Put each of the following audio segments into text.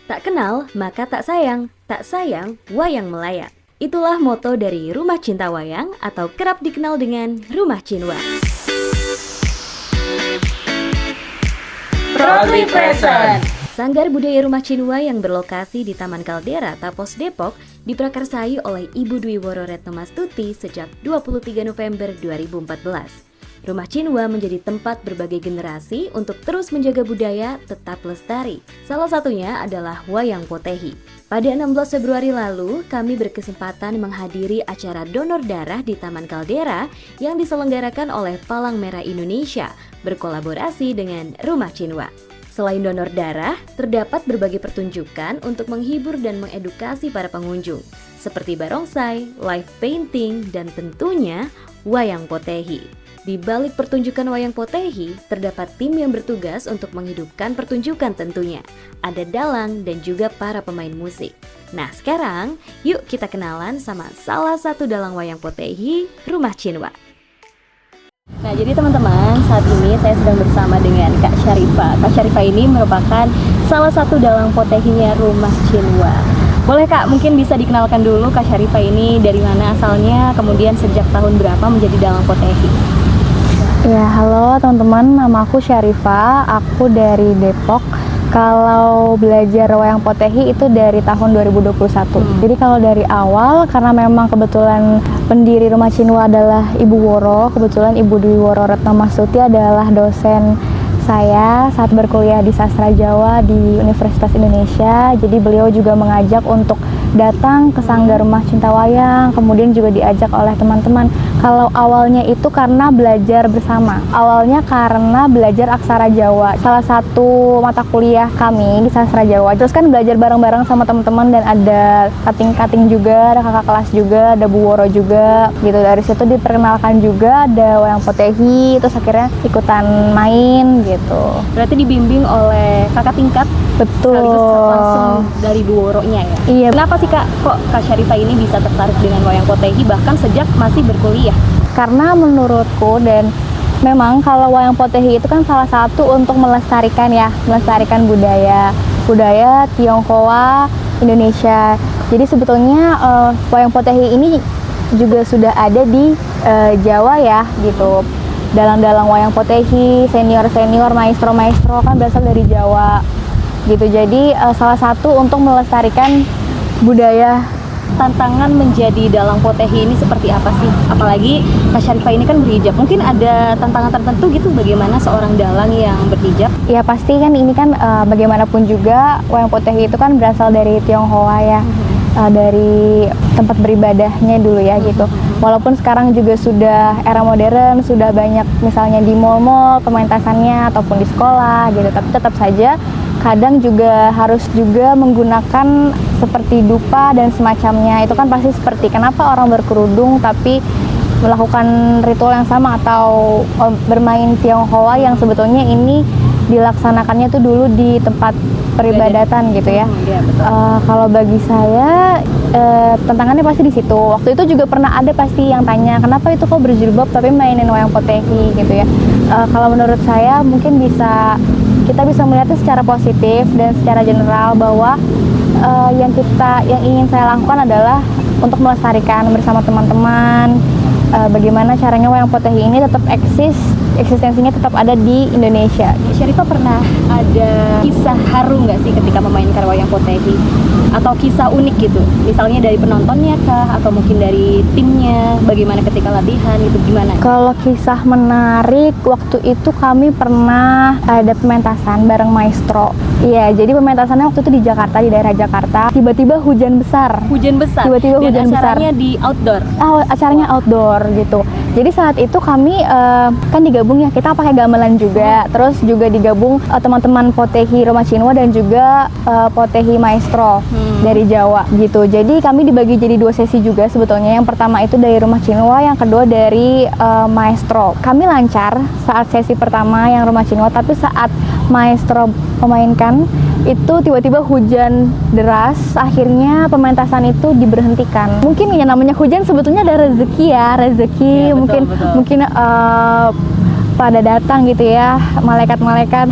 Tak kenal, maka tak sayang wayang melayang. Itulah moto dari Rumah Cinta Wayang atau kerap dikenal dengan Rumah Cinwa. Proudly present. Sanggar Budaya Rumah Cinwa yang berlokasi di Taman Kaldera, Tapos, Depok diprakarsai oleh Ibu Dwi Woro Retno Mastuti sejak 23 November 2014. Rumah Cinwa menjadi tempat berbagai generasi untuk terus menjaga budaya tetap lestari. Salah satunya adalah Wayang Potehi. Pada 16 Februari lalu, kami berkesempatan menghadiri acara donor darah di Taman Kaldera yang diselenggarakan oleh Palang Merah Indonesia berkolaborasi dengan Rumah Cinwa. Selain donor darah, terdapat berbagai pertunjukan untuk menghibur dan mengedukasi para pengunjung, seperti barongsai, live painting, dan tentunya Wayang Potehi. Di balik pertunjukan Wayang Potehi, terdapat tim yang bertugas untuk menghidupkan pertunjukan tentunya. Ada dalang dan juga para pemain musik. Nah sekarang, yuk kita kenalan sama salah satu dalang Wayang Potehi, Rumah Cinwa. Nah jadi teman-teman, saat ini saya sedang bersama dengan Kak Syarifah. Kak Syarifah ini merupakan salah satu dalang Potehinya Rumah Cinwa. Boleh Kak, mungkin bisa dikenalkan dulu Kak Syarifah ini dari mana asalnya, kemudian sejak tahun berapa menjadi dalang Potehi? Ya, halo teman-teman, nama aku Syarifah, aku dari Depok. Kalau belajar Wayang Potehi itu dari tahun 2021. Jadi kalau dari awal, karena memang kebetulan pendiri Rumah Cinwa adalah Ibu Woro, kebetulan Ibu Dwi Woro Retno Mastuti adalah dosen saya saat berkuliah di Sastra Jawa di Universitas Indonesia. Jadi beliau juga mengajak untuk datang ke Sanggar Rumah Cinta Wayang, kemudian juga diajak oleh teman-teman. Kalau awalnya itu karena belajar bersama. Awalnya karena belajar aksara Jawa. Salah satu mata kuliah kami di Sastra Jawa. Terus kan belajar bareng-bareng sama teman-teman dan ada kating-kating juga, ada kakak kelas juga, ada Bu Woro juga. Gitu, dari situ diperkenalkan juga ada Wayang Potehi, terus akhirnya ikutan main gitu. Berarti dibimbing oleh kakak tingkat? Betul. Sekaligus langsung dari Bu Woronya ya? Iya. Kenapa sih Kak, kok Kak Syarifah ini bisa tertarik dengan Wayang Potehi bahkan sejak masih berkuliah? Karena menurutku dan memang kalau Wayang Potehi itu kan salah satu untuk melestarikan budaya Tionghoa Indonesia. Jadi sebetulnya Wayang Potehi ini juga sudah ada di Jawa ya gitu. Dalang-dalang Wayang Potehi, senior-senior, maestro-maestro kan berasal dari Jawa gitu. Jadi salah satu untuk melestarikan budaya. Tantangan menjadi dalang Potehi ini seperti apa sih? Apalagi Kak Syarifah ini kan berhijab. Mungkin ada tantangan tertentu gitu bagaimana seorang dalang yang berhijab? Ya pasti kan ini kan bagaimanapun juga Wayang Potehi itu kan berasal dari Tionghoa ya. Dari tempat beribadahnya dulu ya gitu. Walaupun sekarang juga sudah era modern, sudah banyak misalnya di mall-mall pementasannya ataupun di sekolah gitu. Tapi tetap saja kadang juga harus juga menggunakan seperti dupa dan semacamnya. Itu kan pasti seperti kenapa orang berkerudung tapi melakukan ritual yang sama atau bermain Tionghoa yang sebetulnya ini dilaksanakannya tuh dulu di tempat peribadatan gitu ya. Kalau bagi saya tantangannya pasti di situ. Waktu itu juga pernah ada pasti yang tanya kenapa itu kok berjilbab tapi mainin Wayang Potehi gitu ya. Kalau menurut saya mungkin kita bisa melihatnya secara positif dan secara general bahwa yang ingin saya lakukan adalah untuk melestarikan bersama teman-teman bagaimana caranya Wayang Potehi ini tetap eksistensinya tetap ada di Indonesia. Syarifah pernah ada kisah haru nggak sih ketika memainkan Wayang Potehi? Atau kisah unik gitu? Misalnya dari penontonnya kah? Atau mungkin dari timnya? Bagaimana ketika latihan itu gimana? Kalau kisah menarik, waktu itu kami pernah ada pementasan bareng maestro. Iya, jadi pementasannya waktu itu di Jakarta, di daerah Jakarta. Tiba-tiba hujan besar. Hujan besar? Tiba-tiba dan hujan besar. acaranya di outdoor? Acaranya outdoor gitu. Jadi saat itu kami kan digabung ya, kita pakai gamelan juga. Terus juga digabung teman-teman Potehi Rumah Cinwa dan juga Potehi Maestro dari Jawa gitu. Jadi kami dibagi jadi 2 sesi juga sebetulnya. Yang pertama itu dari Rumah Cinwa, yang kedua dari Maestro. Kami lancar saat sesi pertama yang Rumah Cinwa, tapi saat Maestro memainkan itu tiba-tiba hujan deras, akhirnya pementasan itu diberhentikan. Mungkin ya namanya hujan sebetulnya ada rezeki ya, Ya, betul, mungkin betul. mungkin pada datang gitu ya, malaikat-malaikat.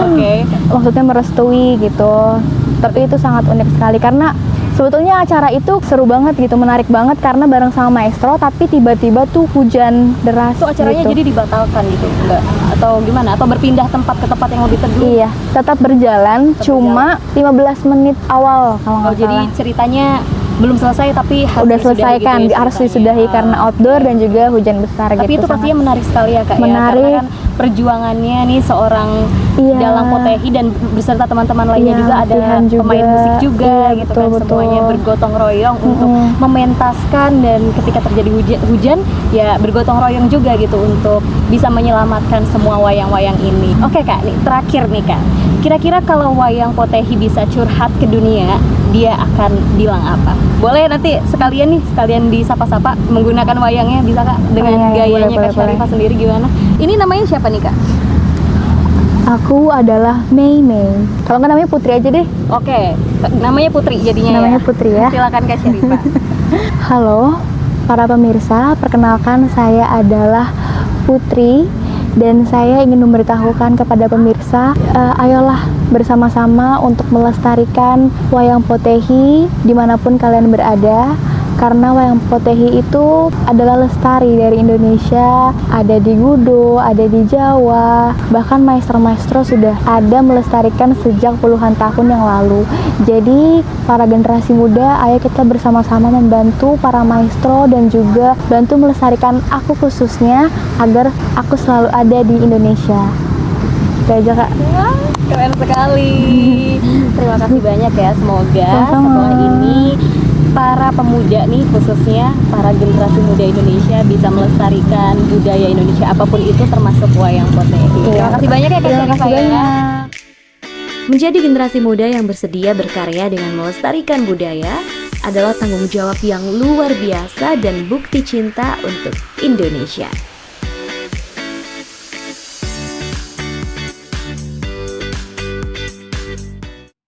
Oke. Maksudnya merestui gitu. Tapi itu sangat unik sekali karena sebetulnya acara itu seru banget gitu, menarik banget karena bareng sama maestro, tapi tiba-tiba tuh hujan deras. Itu acaranya gitu. jadi dibatalkan gitu, enggak? Atau gimana? Atau berpindah tempat ke tempat yang lebih teduh? Iya, tetap berjalan, cuma 15 menit awal kalau nggak Jadi salah. ceritanya belum selesai tapi harus Udah disudahi selesai gitu kan, ya harus ceritanya. disudahi karena outdoor dan juga hujan besar Tapi gitu. itu pastinya sangat. menarik sekali ya Kak ya, Menarik. karena kan perjuangannya nih seorang Iya. dalang Potehi dan beserta teman-teman lainnya Iya, juga ada latihan juga. pemain musik juga Iya, gitu betul, kan, betul. semuanya bergotong royong untuk mementaskan, dan ketika terjadi hujan ya bergotong royong juga gitu untuk bisa menyelamatkan semua wayang-wayang ini. Oke Kak, nih terakhir nih Kak, kira-kira kalau wayang Potehi bisa curhat ke dunia, dia akan bilang apa? Boleh nanti sekalian disapa-sapa menggunakan wayangnya, bisa Kak, dengan Oh, iya, gayanya boleh, Kak Syarifah boleh. sendiri gimana? Ini namanya siapa nih Kak? Aku adalah Mei Mei. Kalau nggak namanya Putri aja deh. Oke, namanya Putri jadinya Namanya ya? Putri ya. Silakan Kak Syarifah. Halo para pemirsa, perkenalkan saya adalah Putri dan saya ingin memberitahukan kepada pemirsa, ayolah bersama-sama untuk melestarikan wayang Potehi dimanapun kalian berada. Karena wayang Potehi itu adalah lestari dari Indonesia, ada di Gudo, ada di Jawa, bahkan maestro-maestro sudah ada melestarikan sejak puluhan tahun yang lalu. Jadi para generasi muda, ayo kita bersama-sama membantu para maestro dan juga bantu melestarikan aku khususnya agar aku selalu ada di Indonesia. Itu aja Kak. Keren sekali. Terima kasih banyak ya. Semoga Sama-sama. setelah ini para pemuda nih, khususnya para generasi muda Indonesia, bisa melestarikan budaya Indonesia apapun itu, termasuk wayang Potehi. Terima kasih banyak ya Kak Terima kasih Syarifah ya. banyak. Menjadi generasi muda yang bersedia berkarya dengan melestarikan budaya adalah tanggung jawab yang luar biasa dan bukti cinta untuk Indonesia.